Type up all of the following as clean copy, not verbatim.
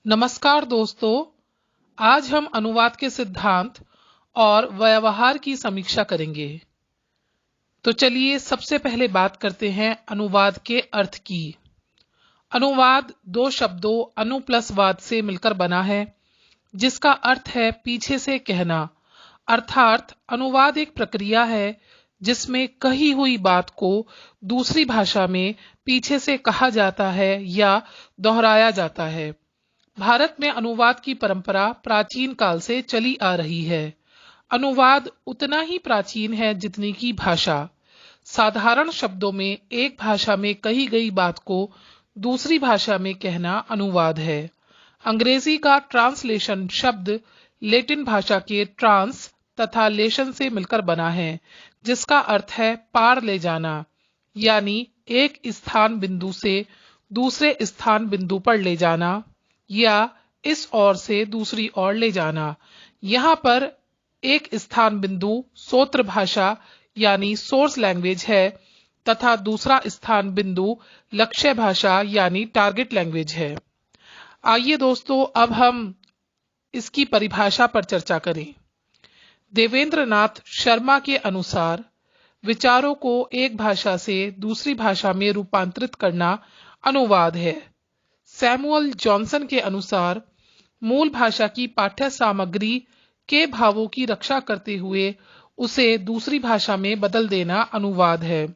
नमस्कार दोस्तों, आज हम अनुवाद के सिद्धांत और व्यवहार की समीक्षा करेंगे। तो चलिए सबसे पहले बात करते हैं अनुवाद के अर्थ की। अनुवाद दो शब्दों अनु प्लस वाद से मिलकर बना है, जिसका अर्थ है पीछे से कहना। अर्थात अनुवाद एक प्रक्रिया है जिसमें कही हुई बात को दूसरी भाषा में पीछे से कहा जाता है या दोहराया जाता है। भारत में अनुवाद की परंपरा प्राचीन काल से चली आ रही है। अनुवाद उतना ही प्राचीन है जितनी की भाषा। साधारण शब्दों में एक भाषा में कही गई बात को दूसरी भाषा में कहना अनुवाद है। अंग्रेजी का ट्रांसलेशन शब्द लैटिन भाषा के ट्रांस तथा लेशन से मिलकर बना है, जिसका अर्थ है पार ले जाना, यानी एक स्थान बिंदु से दूसरे स्थान बिंदु पर ले जाना या इस ओर से दूसरी ओर ले जाना। यहाँ पर एक स्थान बिंदु सोत्र भाषा यानी सोर्स लैंग्वेज है तथा दूसरा स्थान बिंदु लक्ष्य भाषा यानी टारगेट लैंग्वेज है। आइए दोस्तों, अब हम इसकी परिभाषा पर चर्चा करें। देवेंद्र नाथ शर्मा के अनुसार विचारों को एक भाषा से दूसरी भाषा में रूपांतरित करना अनुवाद है। सैमुअल जॉनसन के अनुसार मूल भाषा की पाठ्य सामग्री के भावों की रक्षा करते हुए उसे दूसरी भाषा में बदल देना अनुवाद है।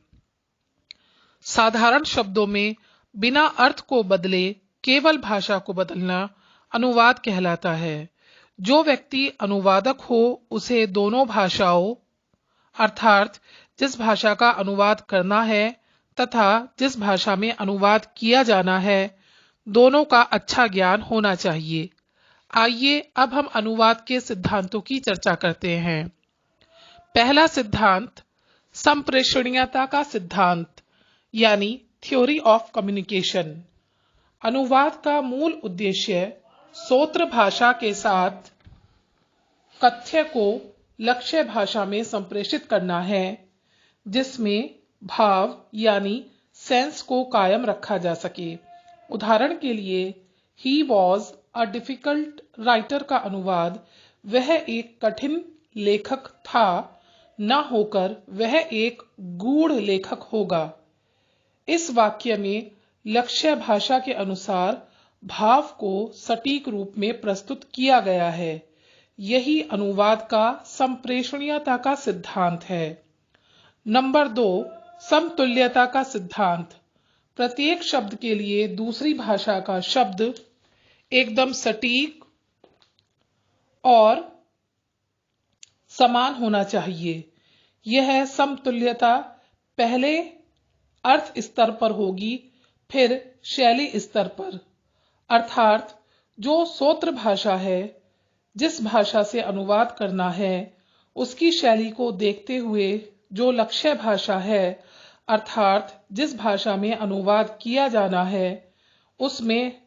साधारण शब्दों में बिना अर्थ को बदले केवल भाषा को बदलना अनुवाद कहलाता है। जो व्यक्ति अनुवादक हो उसे दोनों भाषाओं अर्थात जिस भाषा का अनुवाद करना है तथा जिस भाषा में अनुवाद किया जाना है, दोनों का अच्छा ज्ञान होना चाहिए। आइए अब हम अनुवाद के सिद्धांतों की चर्चा करते हैं। पहला सिद्धांत संप्रेषणीयता का सिद्धांत यानी थ्योरी ऑफ कम्युनिकेशन। अनुवाद का मूल उद्देश्य सोत्र भाषा के साथ कथ्य को लक्ष्य भाषा में संप्रेषित करना है, जिसमें भाव यानी सेंस को कायम रखा जा सके। उदाहरण के लिए he was a difficult writer का अनुवाद वह एक कठिन लेखक था न होकर वह एक गूढ़ लेखक होगा। इस वाक्य में लक्ष्य भाषा के अनुसार भाव को सटीक रूप में प्रस्तुत किया गया है। यही अनुवाद का संप्रेषणीयता का सिद्धांत है। नंबर 2, समतुल्यता का सिद्धांत। प्रत्येक शब्द के लिए दूसरी भाषा का शब्द एकदम सटीक और समान होना चाहिए। यह समतुल्यता पहले अर्थ स्तर पर होगी, फिर शैली स्तर पर। अर्थात जो सोत्र भाषा है, जिस भाषा से अनुवाद करना है, उसकी शैली को देखते हुए जो लक्ष्य भाषा है अर्थात जिस भाषा में अनुवाद किया जाना है, उसमें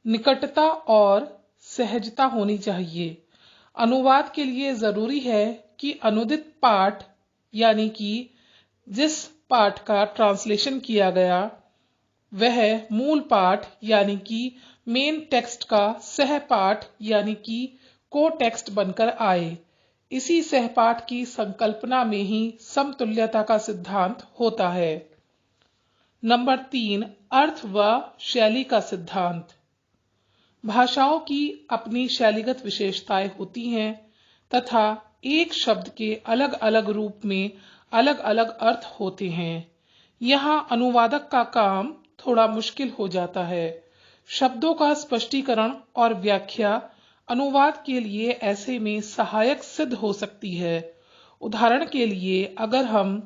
निकटता और सहजता होनी चाहिए। अनुवाद के लिए जरूरी है कि अनुदित पाठ यानी कि जिस पाठ का ट्रांसलेशन किया गया वह मूल पाठ यानी कि मेन टेक्स्ट का सहपाठ यानी कि को टेक्स्ट बनकर आए। इसी सहपाठ की संकल्पना में ही समतुल्यता का सिद्धांत होता है। नंबर 3, अर्थ व शैली का सिद्धांत। भाषाओं की अपनी शैलीगत विशेषताएं होती हैं तथा एक शब्द के अलग अलग रूप में अलग अलग अर्थ होते हैं। यहाँ अनुवादक का काम थोड़ा मुश्किल हो जाता है। शब्दों का स्पष्टीकरण और व्याख्या अनुवाद के लिए ऐसे में सहायक सिद्ध हो सकती है। उदाहरण के लिए अगर हम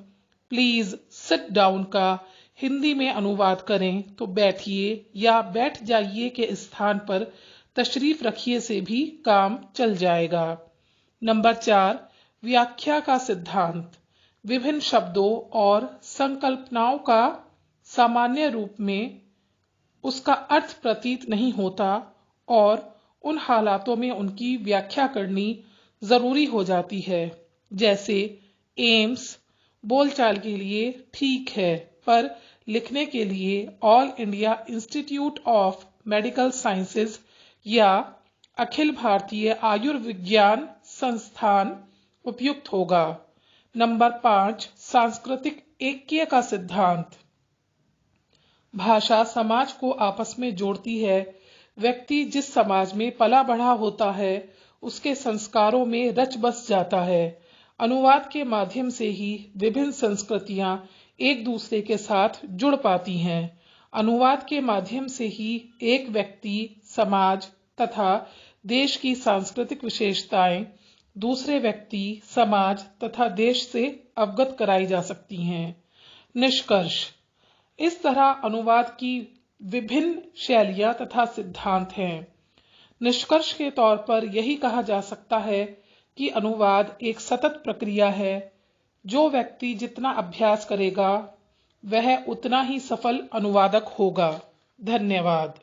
प्लीज सिट डाउन का हिंदी में अनुवाद करें तो बैठिए या बैठ जाइए के स्थान पर तशरीफ रखिए से भी काम चल जाएगा। नंबर 4, व्याख्या का सिद्धांत। विभिन्न शब्दों और संकल्पनाओं का सामान्य रूप में उसका अर्थ प्रतीत नहीं होता और उन हालातों में उनकी व्याख्या करनी जरूरी हो जाती है। जैसे एम्स बोलचाल के लिए ठीक है, पर लिखने के लिए all India institute of medical sciences या अखिल भारतीय आयुर्विज्ञान संस्थान उपयुक्त होगा। नंबर 5, सांस्कृतिक ऐक्य का सिद्धांत। भाषा समाज को आपस में जोड़ती है। व्यक्ति जिस समाज में पला बढ़ा होता है उसके संस्कारों में रच बस जाता है। अनुवाद के माध्यम से ही विभिन्न संस्कृतियां एक दूसरे के साथ जुड़ पाती हैं। अनुवाद के माध्यम से ही एक व्यक्ति, समाज तथा देश की सांस्कृतिक विशेषताएं दूसरे व्यक्ति, समाज तथा देश से अवगत कराई जा सकती हैं। निष्कर्ष: इस तरह अनुवाद की विभिन्न शैलियां तथा सिद्धांत हैं। निष्कर्ष के तौर पर यही कहा जा सकता है कि अनुवाद एक सतत प्रक्रिया है। जो व्यक्ति जितना अभ्यास करेगा वह उतना ही सफल अनुवादक होगा। धन्यवाद।